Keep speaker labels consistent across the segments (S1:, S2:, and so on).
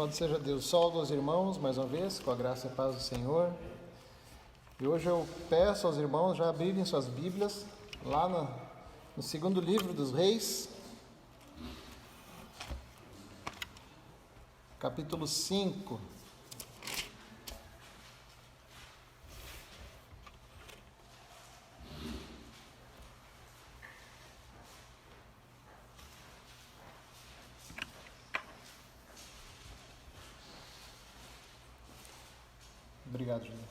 S1: Louvado seja Deus. Saúdo aos irmãos, mais uma vez, com a graça e a paz do Senhor. E hoje eu peço aos irmãos já abrirem suas Bíblias, lá no segundo livro dos Reis, capítulo 5. Obrigado, Juliana.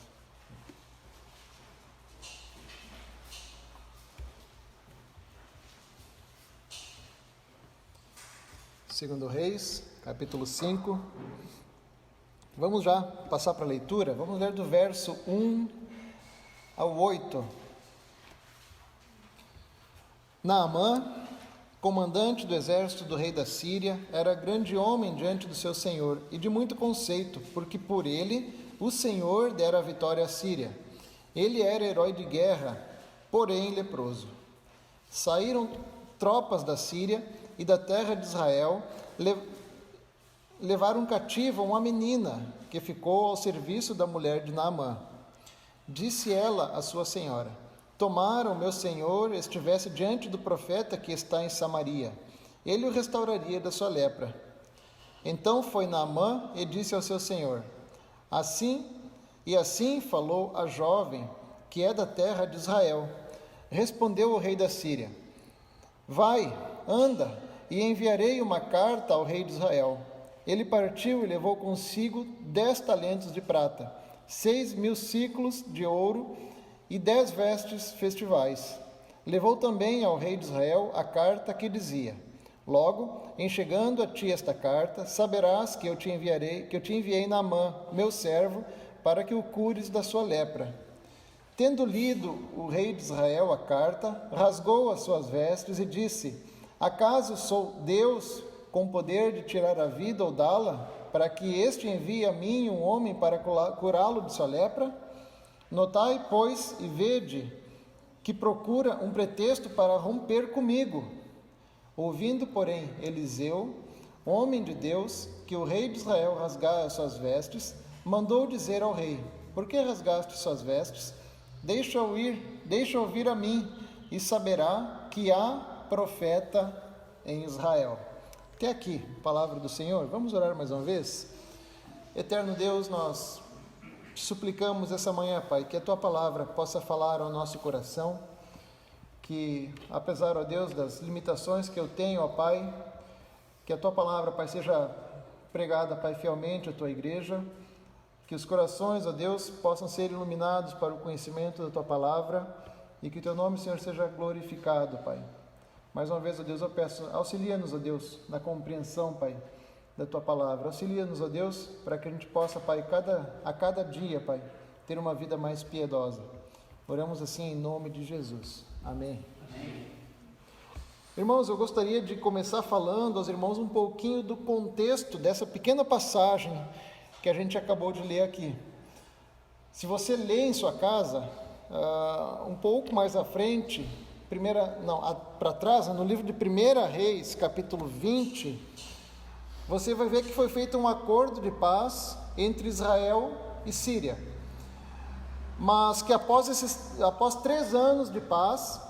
S1: Segundo Reis, capítulo 5. Vamos já passar para a leitura. Vamos ler do verso 1 ao 8. Naamã, comandante do exército do rei da Síria, era grande homem diante do seu senhor e de muito conceito, porque por ele o Senhor dera a vitória à Síria. Ele era herói de guerra, porém leproso. Saíram tropas da Síria e da terra de Israel, levaram cativa uma menina que ficou ao serviço da mulher de Naamã. Disse ela à sua senhora: tomara o meu senhor estivesse diante do profeta que está em Samaria, ele o restauraria da sua lepra. Então foi Naamã e disse ao seu senhor: Assim falou a jovem, que é da terra de Israel. Respondeu o rei da Síria: vai, anda, e enviarei uma carta ao rei de Israel. Ele partiu e levou consigo 10 talentos de prata, 6.000 siclos de ouro e 10 vestes festivais. Levou também ao rei de Israel a carta que dizia: logo, em chegando a ti esta carta, saberás que eu te enviei Naamã, meu servo, para que o cures da sua lepra. Tendo lido o rei de Israel a carta, rasgou as suas vestes e disse: acaso sou Deus com poder de tirar a vida ou dá-la, para que este envie a mim um homem para curá-lo de sua lepra? Notai, pois, e vede que procura um pretexto para romper comigo. Ouvindo, porém, Eliseu, homem de Deus, que o rei de Israel rasgara as suas vestes, mandou dizer ao rei: por que rasgaste suas vestes? Deixa ouvir a mim, e saberá que há profeta em Israel. Até aqui, palavra do Senhor. Vamos orar mais uma vez? Eterno Deus, nós te suplicamos essa manhã, Pai, que a Tua palavra possa falar ao nosso coração, que apesar, ó Deus, das limitações que eu tenho, ó Pai, que a Tua palavra, Pai, seja pregada, Pai, fielmente à Tua igreja, que os corações, ó Deus, possam ser iluminados para o conhecimento da Tua palavra e que Teu nome, Senhor, seja glorificado, Pai. Mais uma vez, ó Deus, eu peço, auxilia-nos, ó Deus, na compreensão, Pai, da Tua palavra. Auxilia-nos, ó Deus, para que a gente possa, Pai, a cada dia, Pai, ter uma vida mais piedosa. Oramos assim em nome de Jesus. Amém. Amém. Irmãos, eu gostaria de começar falando aos irmãos um pouquinho do contexto dessa pequena passagem que a gente acabou de ler aqui. Se você lê em sua casa, um pouco mais à frente, para trás, no livro de 1 Reis, capítulo 20, você vai ver que foi feito um acordo de paz entre Israel e Síria. Mas que após 3 anos de paz,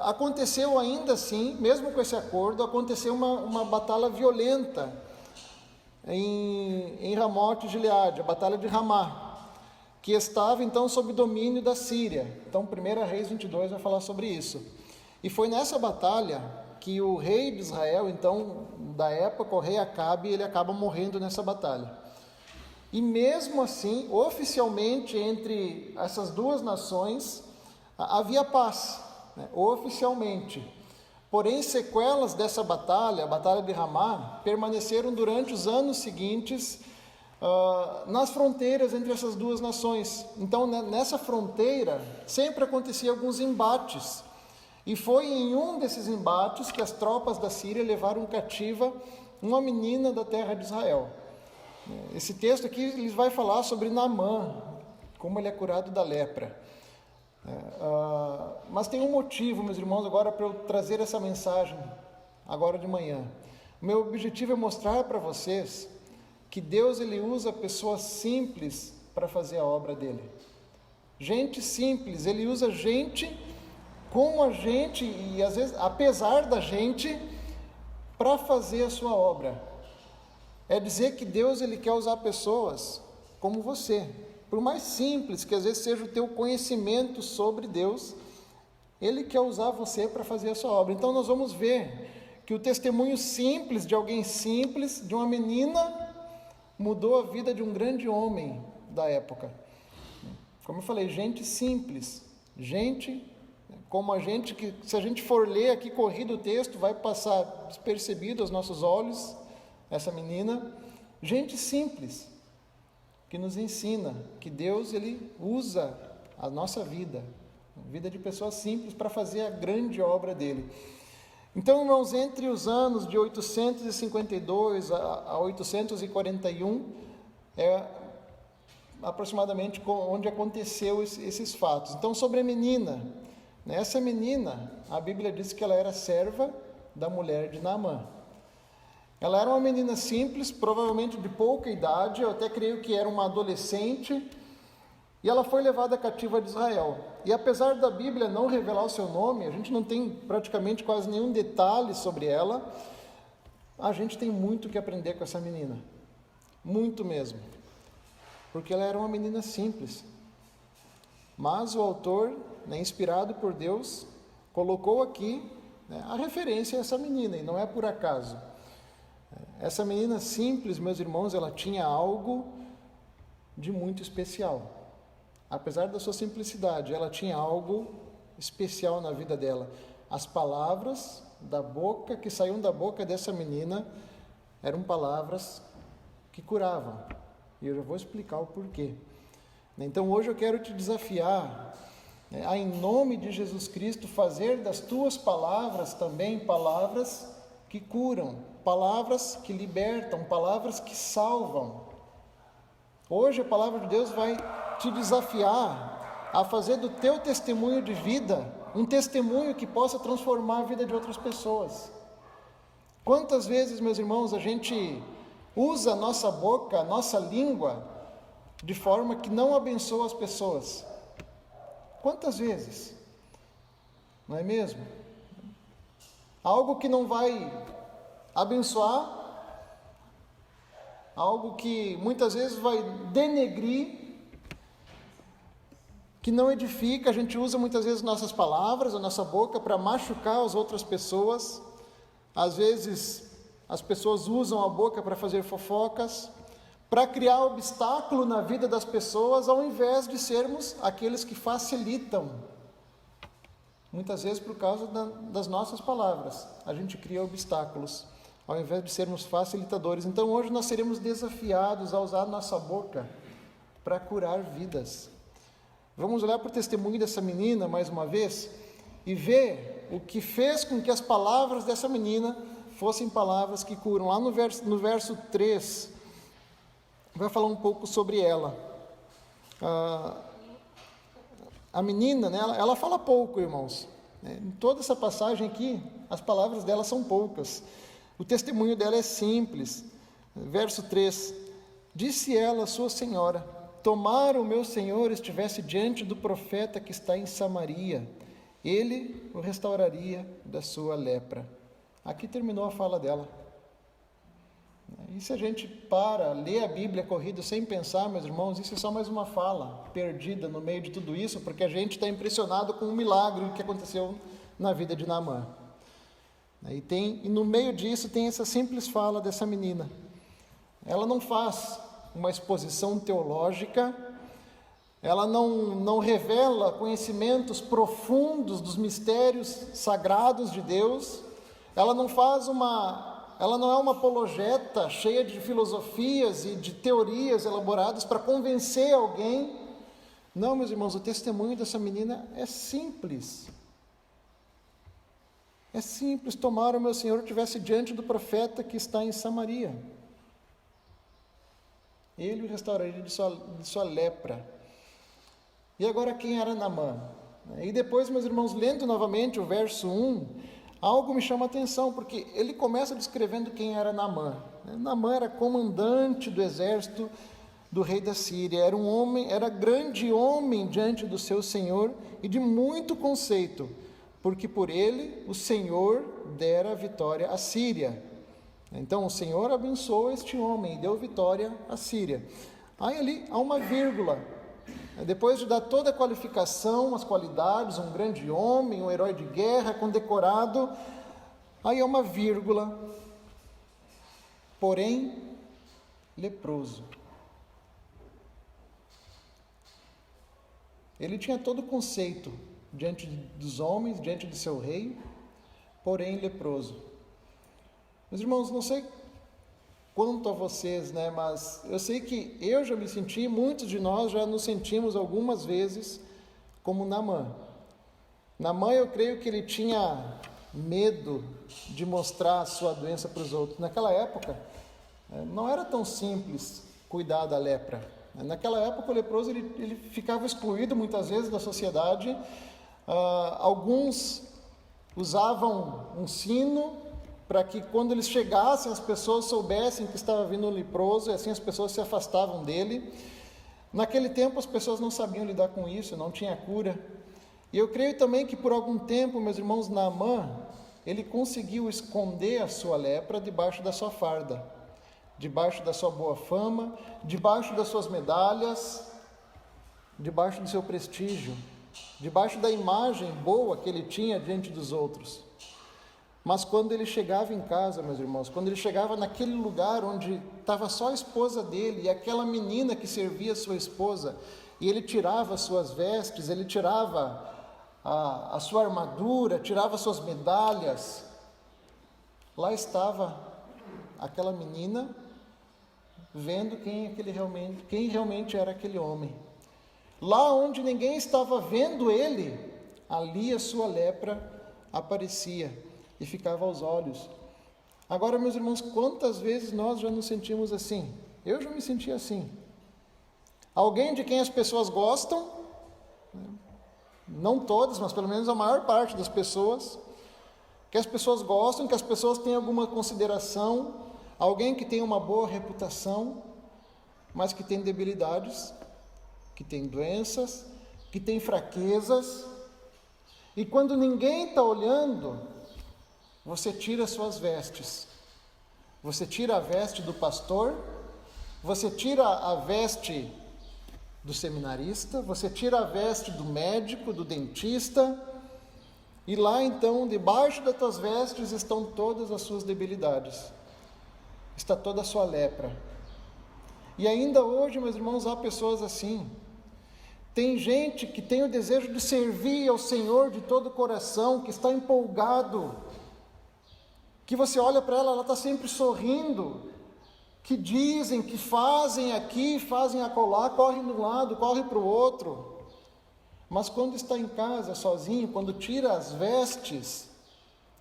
S1: aconteceu ainda assim, mesmo com esse acordo, aconteceu uma batalha violenta em Ramote Gileade, a batalha de Ramá, que estava então sob domínio da Síria. Então 1 Reis 22 vai falar sobre isso. E foi nessa batalha que o rei de Israel, então, da época, o rei Acabe, ele acaba morrendo nessa batalha. E mesmo assim, oficialmente, entre essas duas nações, havia paz, né? Oficialmente. Porém, sequelas dessa batalha, a batalha de Ramá, permaneceram durante os anos seguintes nas fronteiras entre essas duas nações. Então, nessa fronteira, sempre acontecia alguns embates. E foi em um desses embates que as tropas da Síria levaram cativa uma menina da terra de Israel. Esse texto aqui lhes vai falar sobre Naamã, como ele é curado da lepra. Mas tem um motivo, meus irmãos, agora para eu trazer essa mensagem, agora de manhã. O meu objetivo é mostrar para vocês que Deus ele usa pessoas simples para fazer a obra dele. Gente simples, ele usa gente como a gente e às vezes apesar da gente para fazer a sua obra. É dizer que Deus ele quer usar pessoas como você. Por mais simples que às vezes seja o teu conhecimento sobre Deus, Ele quer usar você para fazer a sua obra. Então nós vamos ver que o testemunho simples de alguém simples, de uma menina, mudou a vida de um grande homem da época. Como eu falei, gente simples, gente como a gente, que se a gente for ler aqui corrido o texto, vai passar despercebido aos nossos olhos, essa menina, gente simples, que nos ensina que Deus ele usa a nossa vida, a vida de pessoas simples para fazer a grande obra dele. Então, irmãos, entre os anos de 852 a 841, é aproximadamente onde aconteceu esses fatos. Então, sobre a menina, essa menina, a Bíblia diz que ela era serva da mulher de Naamã. Ela era uma menina simples, provavelmente de pouca idade, eu até creio que era uma adolescente, e ela foi levada cativa de Israel. E apesar da Bíblia não revelar o seu nome, a gente não tem praticamente quase nenhum detalhe sobre ela, a gente tem muito que aprender com essa menina. Muito mesmo. Porque ela era uma menina simples. Mas o autor, inspirado por Deus, colocou aqui a referência a essa menina, e não é por acaso. Essa menina simples, meus irmãos, ela tinha algo de muito especial. Apesar da sua simplicidade, ela tinha algo especial na vida dela. As palavras que saíam da boca dessa menina eram palavras que curavam. E eu já vou explicar o porquê. Então hoje eu quero te desafiar a, em nome de Jesus Cristo, fazer das tuas palavras também palavras que curam, palavras que libertam, palavras que salvam. Hoje a palavra de Deus vai te desafiar a fazer do teu testemunho de vida um testemunho que possa transformar a vida de outras pessoas. Quantas vezes, meus irmãos, a gente usa a nossa boca, a nossa língua, de forma que não abençoa as pessoas? Quantas vezes? Não é mesmo? Algo que não vai abençoar, algo que muitas vezes vai denegrir, que não edifica. A gente usa muitas vezes nossas palavras, a nossa boca para machucar as outras pessoas. Às vezes as pessoas usam a boca para fazer fofocas, para criar obstáculo na vida das pessoas, ao invés de sermos aqueles que facilitam. Muitas vezes por causa das nossas palavras, a gente cria obstáculos, ao invés de sermos facilitadores. Então hoje nós seremos desafiados a usar a nossa boca para curar vidas. Vamos olhar para o testemunho dessa menina mais uma vez e ver o que fez com que as palavras dessa menina fossem palavras que curam. Lá no verso 3, vai falar um pouco sobre ela. A menina, ela fala pouco, irmãos. Em toda essa passagem aqui, as palavras dela são poucas. O testemunho dela é simples. Verso 3, disse ela, sua senhora, tomara o meu senhor estivesse diante do profeta que está em Samaria, ele o restauraria da sua lepra. Aqui terminou a fala dela. E se a gente lê a Bíblia corrida sem pensar, meus irmãos, isso é só mais uma fala perdida no meio de tudo isso, porque a gente está impressionado com o milagre que aconteceu na vida de Naamã. E no meio disso tem essa simples fala dessa menina. Ela não faz uma exposição teológica, ela não revela conhecimentos profundos dos mistérios sagrados de Deus, ela não é uma apologeta cheia de filosofias e de teorias elaboradas para convencer alguém. Não, meus irmãos, o testemunho dessa menina é simples. É simples. Tomara o meu Senhor estivesse diante do profeta que está em Samaria. Ele o restauraria de sua lepra. E agora quem era Naamã? E depois, meus irmãos, lendo novamente o verso 1, algo me chama a atenção, porque ele começa descrevendo quem era Naamã. Naamã era comandante do exército do rei da Síria, era um homem, era grande homem diante do seu Senhor e de muito conceito, porque por ele o Senhor dera a vitória à Síria. Então o Senhor abençoou este homem e deu vitória à Síria. Aí ali há uma vírgula. Depois de dar toda a qualificação, as qualidades, um grande homem, um herói de guerra, condecorado, aí há uma vírgula, porém leproso. Ele tinha todo o conceito diante dos homens, diante de seu rei, porém leproso. Meus irmãos, não sei quanto a vocês, mas eu sei que eu já me senti, muitos de nós já nos sentimos algumas vezes como Naamã. Naamã, eu creio que ele tinha medo de mostrar a sua doença para os outros. Naquela época, não era tão simples cuidar da lepra. Naquela época, o leproso ele ficava excluído muitas vezes da sociedade. Alguns usavam um sino para que quando eles chegassem, as pessoas soubessem que estava vindo um leproso, e assim as pessoas se afastavam dele. Naquele tempo, as pessoas não sabiam lidar com isso, não tinha cura. E eu creio também que por algum tempo, meus irmãos, Naamã, ele conseguiu esconder a sua lepra debaixo da sua farda, debaixo da sua boa fama, debaixo das suas medalhas, debaixo do seu prestígio, debaixo da imagem boa que ele tinha diante dos outros. Mas quando ele chegava em casa, meus irmãos, quando ele chegava naquele lugar onde estava só a esposa dele e aquela menina que servia sua esposa, e ele tirava as suas vestes, ele tirava a sua armadura, tirava suas medalhas, lá estava aquela menina vendo quem realmente era aquele homem. Lá onde ninguém estava vendo ele, ali a sua lepra aparecia e ficava aos olhos. Agora, meus irmãos, quantas vezes nós já nos sentimos assim? Eu já me senti assim. Alguém de quem as pessoas gostam, não todas, mas pelo menos a maior parte das pessoas, que as pessoas gostam, que as pessoas têm alguma consideração, alguém que tem uma boa reputação, mas que tem debilidades, que tem doenças, que tem fraquezas, e quando ninguém está olhando, você tira suas vestes, você tira a veste do pastor, você tira a veste do seminarista, você tira a veste do médico, do dentista, e lá então, debaixo das tuas vestes estão todas as suas debilidades, está toda a sua lepra. E ainda hoje, meus irmãos, há pessoas assim. Tem gente que tem o desejo de servir ao Senhor de todo o coração, que está empolgado, que você olha para ela, ela está sempre sorrindo, que dizem, que fazem aqui, fazem acolá, correm de um lado, correm para o outro. Mas quando está em casa sozinho, quando tira as vestes,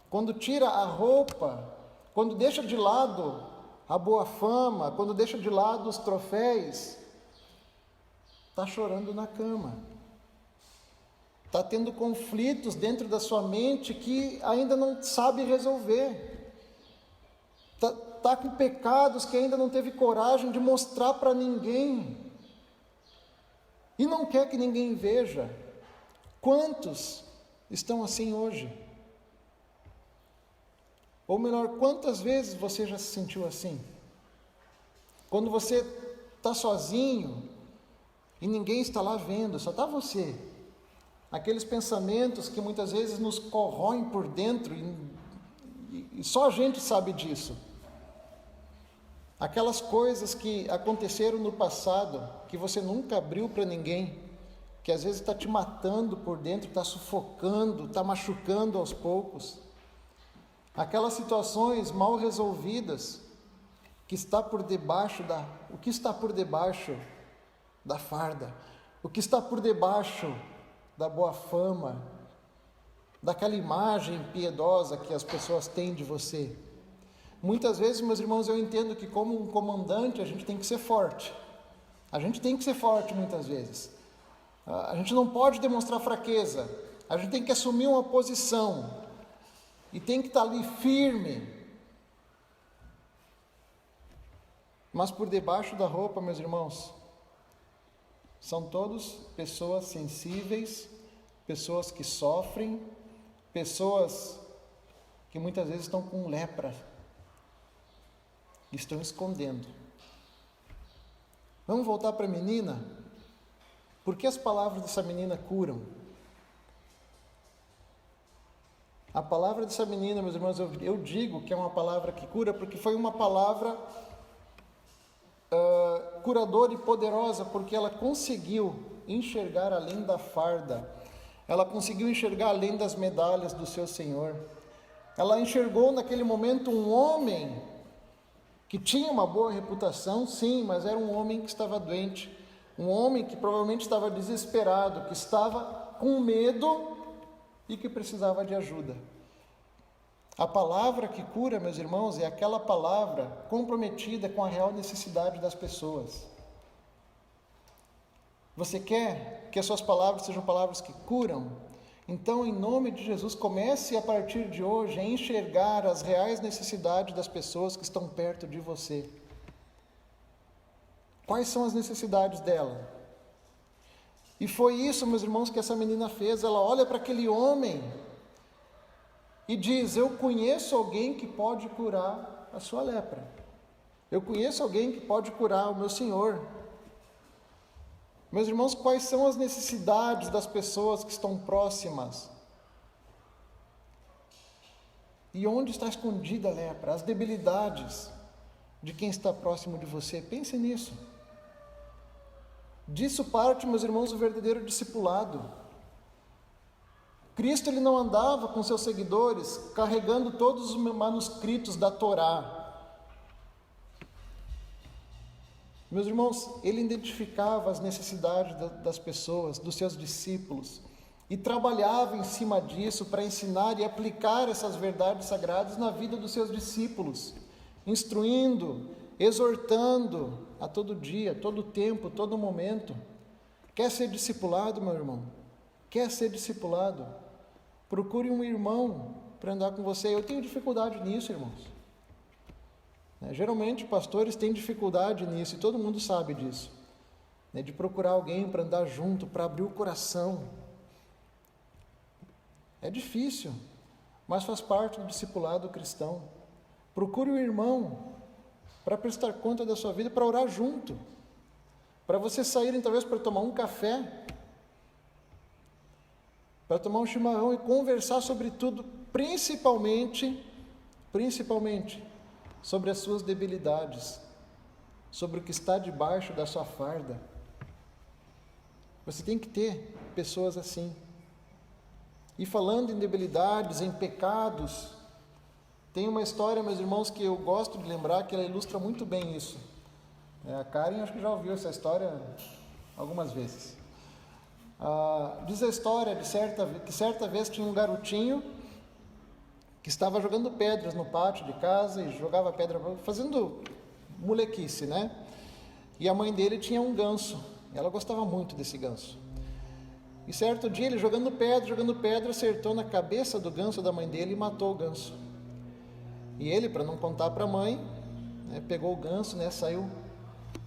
S1: quando tira a roupa, quando deixa de lado a boa fama, quando deixa de lado os troféus, está chorando na cama, está tendo conflitos dentro da sua mente que ainda não sabe resolver, está com pecados que ainda não teve coragem de mostrar para ninguém, e não quer que ninguém veja. Quantos estão assim hoje? Ou melhor, quantas vezes você já se sentiu assim? Quando você está sozinho e ninguém está lá vendo, só está você. Aqueles pensamentos que muitas vezes nos corroem por dentro e só a gente sabe disso. Aquelas coisas que aconteceram no passado, que você nunca abriu para ninguém, que às vezes está te matando por dentro, está sufocando, está machucando aos poucos. Aquelas situações mal resolvidas, o que está por debaixo da farda, o que está por debaixo da boa fama, daquela imagem piedosa que as pessoas têm de você. Muitas vezes, meus irmãos, eu entendo que como um comandante a gente tem que ser forte. A gente tem que ser forte muitas vezes. A gente não pode demonstrar fraqueza. A gente tem que assumir uma posição. E tem que estar ali firme. Mas por debaixo da roupa, meus irmãos, são todos pessoas sensíveis, pessoas que sofrem, pessoas que muitas vezes estão com lepra, estão escondendo. Vamos voltar para a menina? Por que as palavras dessa menina curam? A palavra dessa menina, meus irmãos, eu digo que é uma palavra que cura, porque foi uma palavra curadora e poderosa, porque ela conseguiu enxergar além da farda, ela conseguiu enxergar além das medalhas do seu Senhor. Ela enxergou naquele momento um homem que tinha uma boa reputação, sim, mas era um homem que estava doente, um homem que provavelmente estava desesperado, que estava com medo e que precisava de ajuda. A palavra que cura, meus irmãos, é aquela palavra comprometida com a real necessidade das pessoas. Você quer que as suas palavras sejam palavras que curam? Então, em nome de Jesus, comece a partir de hoje a enxergar as reais necessidades das pessoas que estão perto de você. Quais são as necessidades dela? E foi isso, meus irmãos, que essa menina fez. Ela olha para aquele homem e diz: eu conheço alguém que pode curar a sua lepra. Eu conheço alguém que pode curar o meu Senhor. Meus irmãos, quais são as necessidades das pessoas que estão próximas? E onde está escondida a lepra? As debilidades de quem está próximo de você. Pense nisso. Disso parte, meus irmãos, o verdadeiro discipulado. Cristo, ele não andava com seus seguidores carregando todos os manuscritos da Torá. Meus irmãos, ele identificava as necessidades das pessoas, dos seus discípulos, e trabalhava em cima disso para ensinar e aplicar essas verdades sagradas na vida dos seus discípulos, instruindo, exortando a todo dia, todo tempo, todo momento. Quer ser discipulado, meu irmão? Quer ser discipulado? Procure um irmão para andar com você. Eu tenho dificuldade nisso, irmãos. Geralmente pastores têm dificuldade nisso, e todo mundo sabe disso, de procurar alguém para andar junto, para abrir o coração. É difícil, mas faz parte do discipulado cristão. Procure um irmão para prestar conta da sua vida, para orar junto, para vocês saírem talvez para tomar um café, para tomar um chimarrão e conversar sobre tudo, principalmente sobre as suas debilidades, sobre o que está debaixo da sua farda. Você tem que ter pessoas assim. E falando em debilidades, em pecados, tem uma história, meus irmãos, que eu gosto de lembrar, que ela ilustra muito bem isso. A Karen acho que já ouviu essa história algumas vezes. Diz a história que certa vez tinha um garotinho que estava jogando pedras no pátio de casa e jogava pedra, fazendo molequice, né? E a mãe dele tinha um ganso, ela gostava muito desse ganso. E certo dia ele jogando pedra, acertou na cabeça do ganso da mãe dele e matou o ganso. E ele, para não contar para a mãe, pegou o ganso,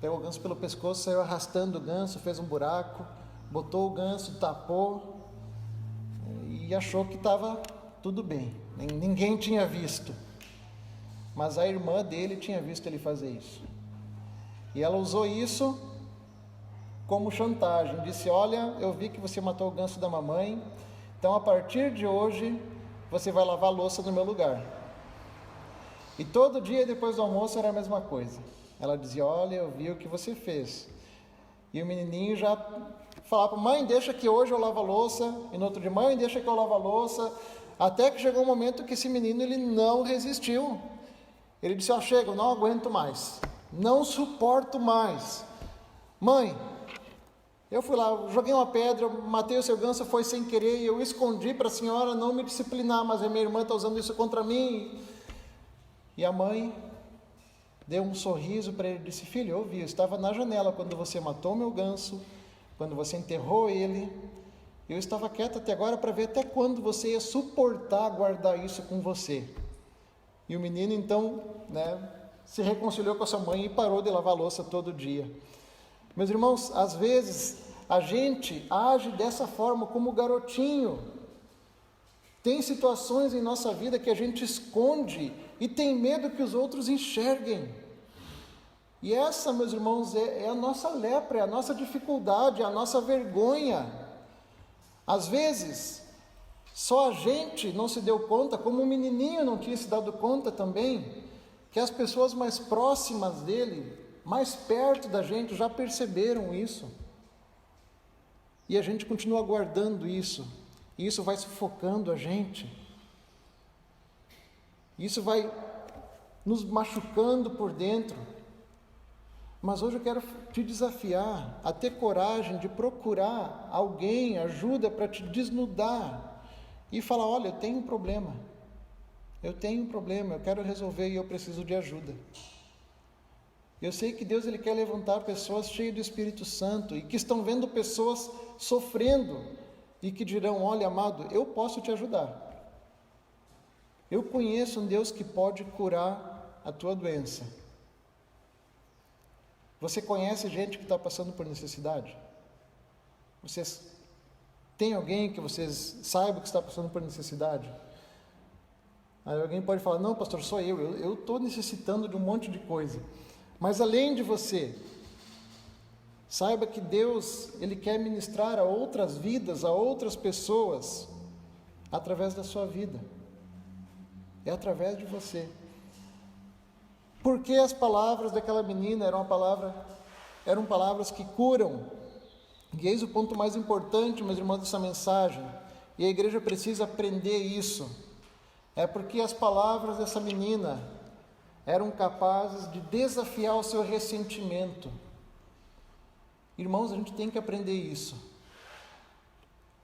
S1: pegou o ganso pelo pescoço, saiu arrastando o ganso, fez um buraco, botou o ganso, tapou e achou que estava tudo bem. Ninguém tinha visto, mas a irmã dele tinha visto ele fazer isso. E ela usou isso como chantagem. Disse: olha, eu vi que você matou o ganso da mamãe, então a partir de hoje você vai lavar a louça no meu lugar. E todo dia depois do almoço era a mesma coisa. Ela dizia: olha, eu vi o que você fez. E o menininho já falava: mãe, deixa que hoje eu lavo a louça. E no outro dia: mãe, deixa que eu lavo a louça. Até que chegou um momento que esse menino, ele não resistiu. Ele disse: chega, eu não aguento mais, não suporto mais. Mãe, eu fui lá, joguei uma pedra, matei o seu ganso, foi sem querer, e eu escondi para a senhora não me disciplinar, mas a minha irmã está usando isso contra mim. E a mãe deu um sorriso para ele e disse: filho, eu vi, eu estava na janela quando você matou meu ganso, quando você enterrou ele. Eu estava quieta até agora para ver até quando você ia suportar guardar isso com você. E o menino então, se reconciliou com a sua mãe e parou de lavar a louça todo dia. Meus irmãos, às vezes a gente age dessa forma como garotinho. Tem situações em nossa vida que a gente esconde e tem medo que os outros enxerguem. E essa, meus irmãos, é a nossa lepra, é a nossa dificuldade, é a nossa vergonha. Às vezes, só a gente não se deu conta, como o menininho não tinha se dado conta também, que as pessoas mais próximas dele, mais perto da gente, já perceberam isso. E a gente continua guardando isso. E isso vai sufocando a gente. Isso vai nos machucando por dentro. Mas hoje eu quero te desafiar a ter coragem de procurar alguém, ajuda para te desnudar e falar: olha, eu tenho um problema, eu quero resolver e eu preciso de ajuda. Eu sei que Deus ele quer levantar pessoas cheias do Espírito Santo e que estão vendo pessoas sofrendo e que dirão: olha, amado, eu posso te ajudar. Eu conheço um Deus que pode curar a tua doença. Você conhece gente que está passando por necessidade? Vocês têm alguém que vocês saibam que está passando por necessidade? Aí alguém pode falar: não, pastor, sou eu estou necessitando de um monte de coisa. Mas além de você, saiba que Deus, ele quer ministrar a outras vidas, a outras pessoas, através da sua vida. É através de você. Porque as palavras daquela menina eram palavras que curam. E eis o ponto mais importante, meus irmãos, dessa mensagem. E a igreja precisa aprender isso. É porque as palavras dessa menina eram capazes de desafiar o seu ressentimento. Irmãos, a gente tem que aprender isso.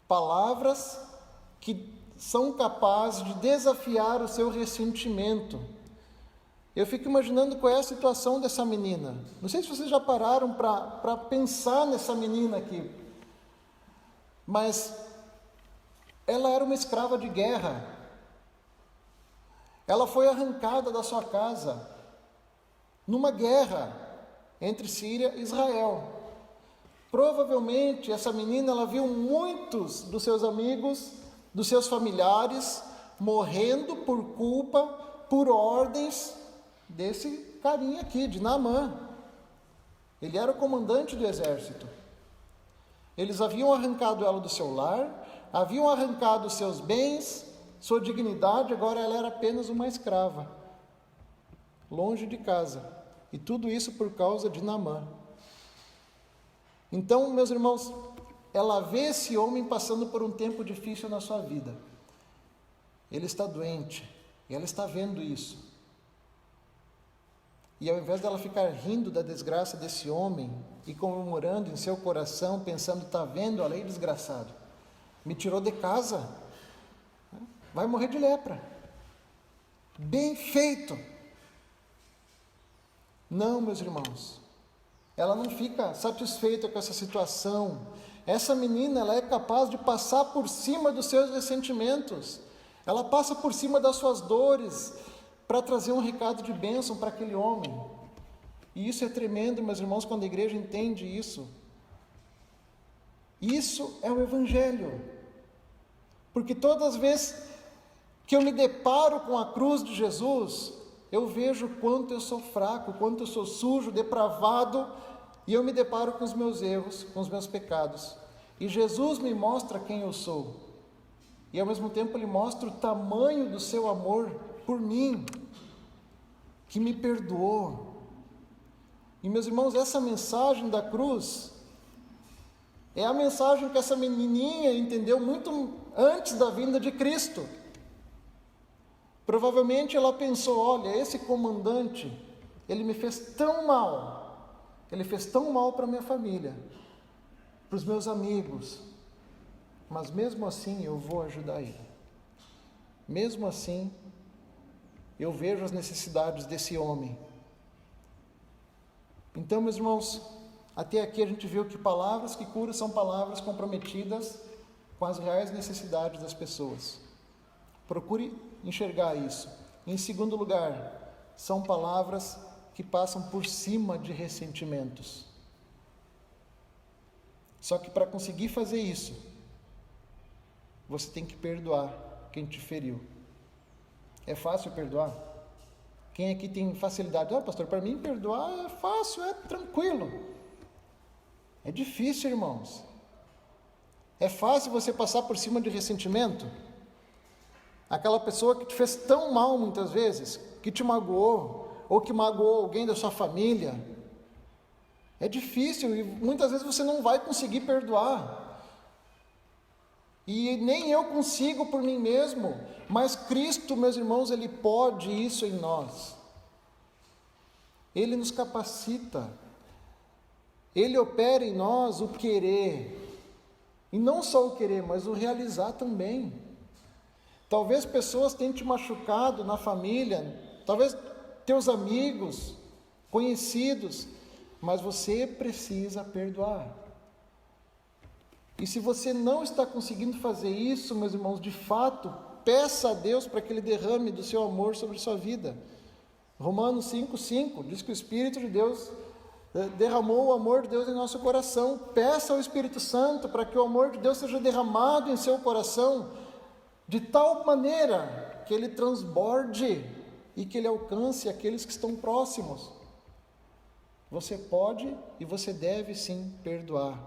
S1: Palavras que são capazes de desafiar o seu ressentimento. Eu fico imaginando qual é a situação dessa menina. Não sei se vocês já pararam para pensar nessa menina aqui. Mas ela era uma escrava de guerra. Ela foi arrancada da sua casa numa guerra entre Síria e Israel. Provavelmente essa menina ela viu muitos dos seus amigos, dos seus familiares morrendo por culpa, por ordens desse carinha aqui, de Naamã. Ele era o comandante do exército. Eles haviam arrancado ela do seu lar, haviam arrancado os seus bens, sua dignidade, agora ela era apenas uma escrava, longe de casa. E tudo isso por causa de Naamã. Então, meus irmãos, ela vê esse homem passando por um tempo difícil na sua vida. Ele está doente, e ela está vendo isso. E ao invés dela ficar rindo da desgraça desse homem e comemorando em seu coração, pensando: está vendo, olha aí, desgraçado, me tirou de casa, vai morrer de lepra. Bem feito. Não, meus irmãos, ela não fica satisfeita com essa situação. Essa menina, ela é capaz de passar por cima dos seus ressentimentos. Ela passa por cima das suas dores para trazer um recado de bênção para aquele homem. E isso é tremendo, meus irmãos, quando a igreja entende isso. Isso é o Evangelho. Porque todas as vezes que eu me deparo com a cruz de Jesus, eu vejo quanto eu sou fraco, quanto eu sou sujo, depravado, e eu me deparo com os meus erros, com os meus pecados. E Jesus me mostra quem eu sou. E ao mesmo tempo Ele mostra o tamanho do seu amor por mim, que me perdoou. E meus irmãos, essa mensagem da cruz é a mensagem que essa menininha entendeu muito antes da vinda de Cristo. Provavelmente ela pensou: olha, esse comandante, ele me fez tão mal, ele fez tão mal para minha família, para os meus amigos, mas mesmo assim eu vou ajudar ele. Mesmo assim, eu vejo as necessidades desse homem. Então, meus irmãos, até aqui a gente viu que palavras que curam são palavras comprometidas com as reais necessidades das pessoas. Procure enxergar isso. Em segundo lugar, são palavras que passam por cima de ressentimentos. Só que para conseguir fazer isso, você tem que perdoar quem te feriu. É fácil perdoar? Quem aqui tem facilidade? Pastor, para mim perdoar é fácil, é tranquilo. É difícil, irmãos. É fácil você passar por cima de ressentimento? Aquela pessoa que te fez tão mal muitas vezes, que te magoou, ou que magoou alguém da sua família. É difícil e muitas vezes você não vai conseguir perdoar. E nem eu consigo por mim mesmo, mas Cristo, meus irmãos, Ele pode isso em nós. Ele nos capacita. Ele opera em nós o querer. E não só o querer, mas o realizar também. Talvez pessoas tenham te machucado na família, talvez teus amigos, conhecidos, mas você precisa perdoar. E se você não está conseguindo fazer isso, meus irmãos, de fato, peça a Deus para que Ele derrame do seu amor sobre a sua vida. Romanos 5,5 diz que o Espírito de Deus derramou o amor de Deus em nosso coração. Peça ao Espírito Santo para que o amor de Deus seja derramado em seu coração, de tal maneira que ele transborde e que ele alcance aqueles que estão próximos. Você pode e você deve sim perdoar.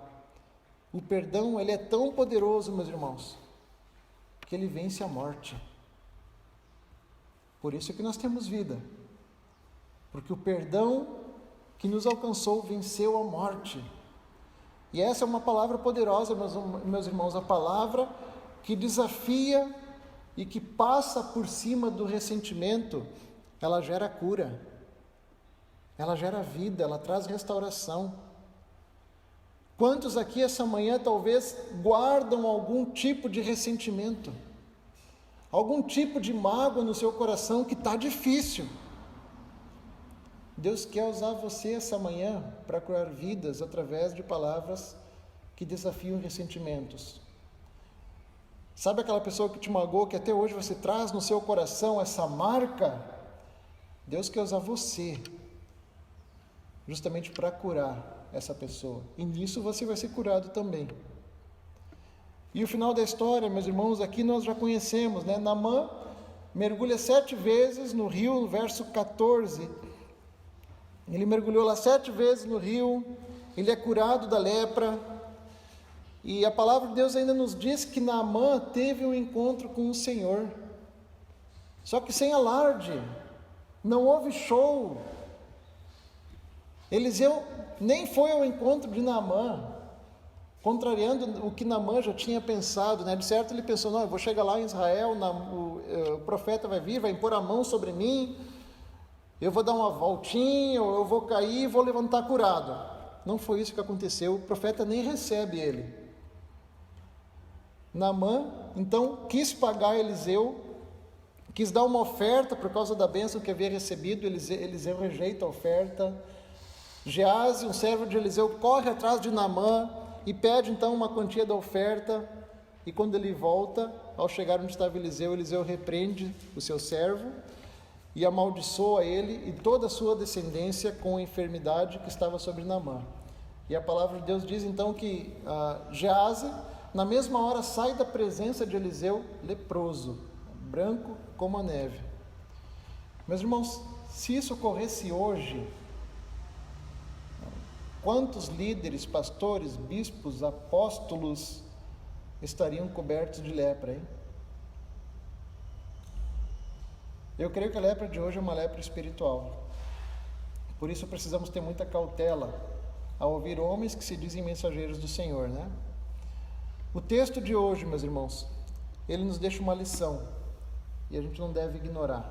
S1: O perdão, ele é tão poderoso, meus irmãos, que ele vence a morte. Por isso que nós temos vida. Porque o perdão que nos alcançou venceu a morte. E essa é uma palavra poderosa, meus irmãos, a palavra que desafia e que passa por cima do ressentimento. Ela gera cura, ela gera vida, ela traz restauração. Quantos aqui essa manhã talvez guardam algum tipo de ressentimento, algum tipo de mágoa no seu coração que está difícil? Deus quer usar você essa manhã para curar vidas através de palavras que desafiam ressentimentos. Sabe aquela pessoa que te magoou, que até hoje você traz no seu coração essa marca? Deus quer usar você justamente para curar essa pessoa. E nisso você vai ser curado também. E o final da história, meus irmãos, aqui nós já conhecemos, né? Naamã mergulha 7 vezes no rio, no verso 14. Ele mergulhou lá 7 vezes no rio, ele é curado da lepra. E a palavra de Deus ainda nos diz que Naamã teve um encontro com o Senhor. Só que sem alarde, não houve show. Eliseu nem foi ao encontro de Naamã, contrariando o que Naamã já tinha pensado, né? De certo ele pensou, não, eu vou chegar lá em Israel, o profeta vai vir, vai impor a mão sobre mim, eu vou dar uma voltinha, ou eu vou cair e vou levantar curado. Não foi isso que aconteceu, o profeta nem recebe ele. Naamã, então, quis pagar Eliseu, quis dar uma oferta por causa da bênção que havia recebido. Eliseu rejeita a oferta. Geazi, um servo de Eliseu, corre atrás de Naamã e pede então uma quantia da oferta. E quando ele volta, ao chegar onde estava Eliseu, Eliseu repreende o seu servo e amaldiçoa ele e toda a sua descendência com a enfermidade que estava sobre Naamã. E a palavra de Deus diz então que Geazi, na mesma hora, sai da presença de Eliseu leproso, branco como a neve. Meus irmãos, se isso ocorresse hoje, quantos líderes, pastores, bispos, apóstolos estariam cobertos de lepra, hein? Eu creio que a lepra de hoje é uma lepra espiritual. Por isso precisamos ter muita cautela ao ouvir homens que se dizem mensageiros do Senhor, né? O texto de hoje, meus irmãos, ele nos deixa uma lição e a gente não deve ignorar.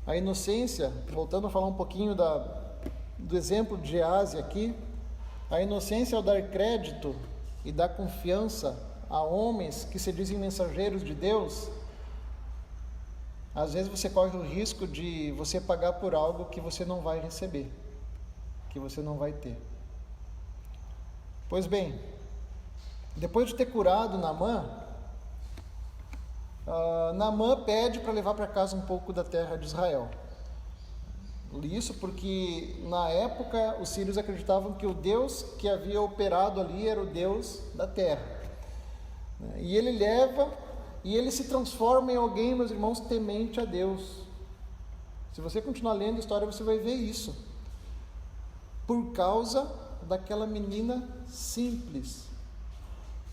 S1: A inocência, voltando a falar um pouquinho do exemplo de Geazi aqui, a inocência ao dar crédito e dar confiança a homens que se dizem mensageiros de Deus, às vezes você corre o risco de você pagar por algo que você não vai receber, que você não vai ter. Pois bem, depois de ter curado Naamã, Naamã pede para levar para casa um pouco da terra de Israel. Isso porque na época os sírios acreditavam que o Deus que havia operado ali era o Deus da terra. E ele leva e ele se transforma em alguém, meus irmãos, temente a Deus. Se você continuar lendo a história, você vai ver isso. Por causa daquela menina simples,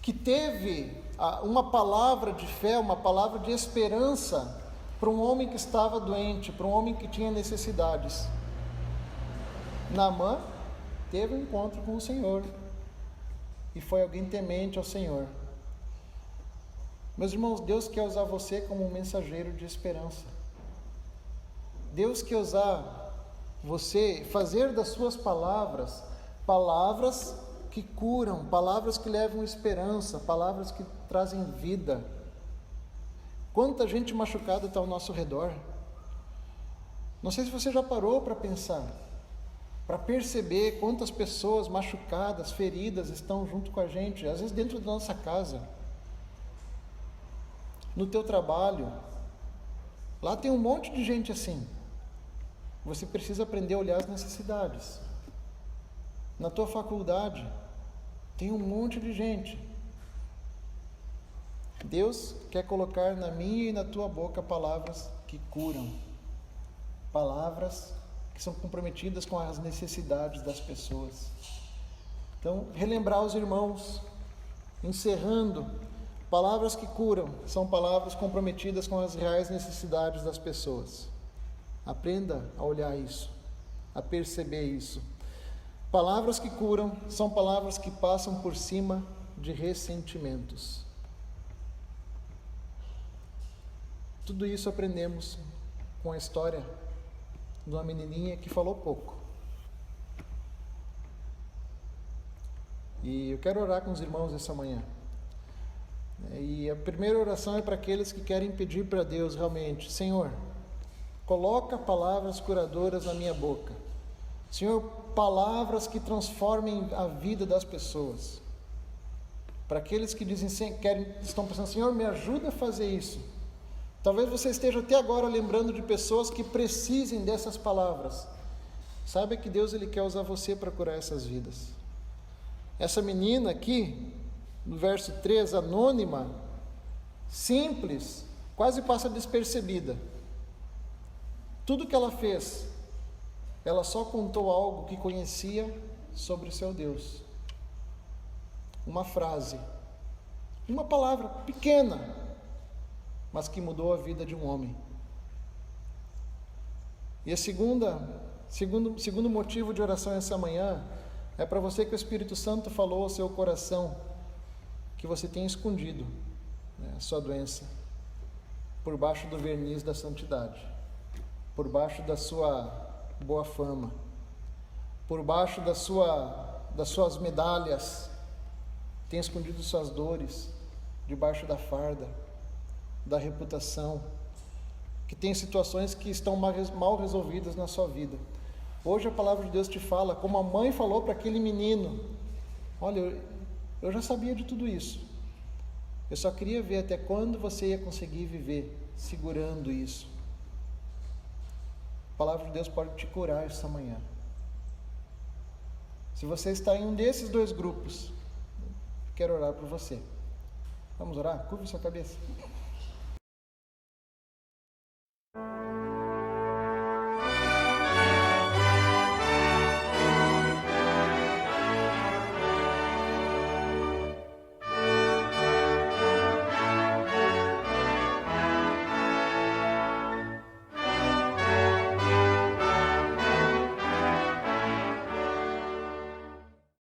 S1: que teve uma palavra de fé, uma palavra de esperança para um homem que estava doente, para um homem que tinha necessidades. Naamã teve um encontro com o Senhor e foi alguém temente ao Senhor. Meus irmãos, Deus quer usar você como um mensageiro de esperança. Deus quer usar você, fazer das suas palavras, palavras que curam, palavras que levam esperança, palavras que trazem vida. Quanta gente machucada está ao nosso redor. Não sei se você já parou para pensar, para perceber quantas pessoas machucadas, feridas estão junto com a gente, às vezes dentro da nossa casa, no teu trabalho. Lá tem um monte de gente assim. Você precisa aprender a olhar as necessidades. Na tua faculdade tem um monte de gente. Deus quer colocar na minha e na tua boca palavras que curam, palavras que são comprometidas com as necessidades das pessoas. Então, relembrar os irmãos, encerrando, palavras que curam são palavras comprometidas com as reais necessidades das pessoas. Aprenda a olhar isso, a perceber isso. Palavras que curam são palavras que passam por cima de ressentimentos. Tudo isso aprendemos com a história de uma menininha que falou pouco. E eu quero orar com os irmãos essa manhã. E a primeira oração é para aqueles que querem pedir para Deus realmente: Senhor, coloca palavras curadoras na minha boca. Senhor, palavras que transformem a vida das pessoas. Para aqueles que dizem, estão pensando, Senhor, me ajuda a fazer isso. Talvez você esteja até agora lembrando de pessoas que precisem dessas palavras. Saiba que Deus ele quer usar você para curar essas vidas. Essa menina aqui, no verso 3, anônima, simples, quase passa despercebida. Tudo que ela fez, ela só contou algo que conhecia sobre o seu Deus. Uma frase, uma palavra pequena, mas que mudou a vida de um homem. E a segundo motivo de oração essa manhã é para você que o Espírito Santo falou ao seu coração que você tem escondido, a sua doença por baixo do verniz da santidade, por baixo da sua boa fama, por baixo das suas medalhas, tem escondido suas dores debaixo da farda, da reputação, que tem situações que estão mal resolvidas na sua vida. Hoje a palavra de Deus te fala, como a mãe falou para aquele menino: olha, eu já sabia de tudo isso, eu só queria ver até quando você ia conseguir viver segurando isso. A palavra de Deus pode te curar essa manhã. Se você está em um desses dois grupos, quero orar por você. Vamos orar? Curva sua cabeça.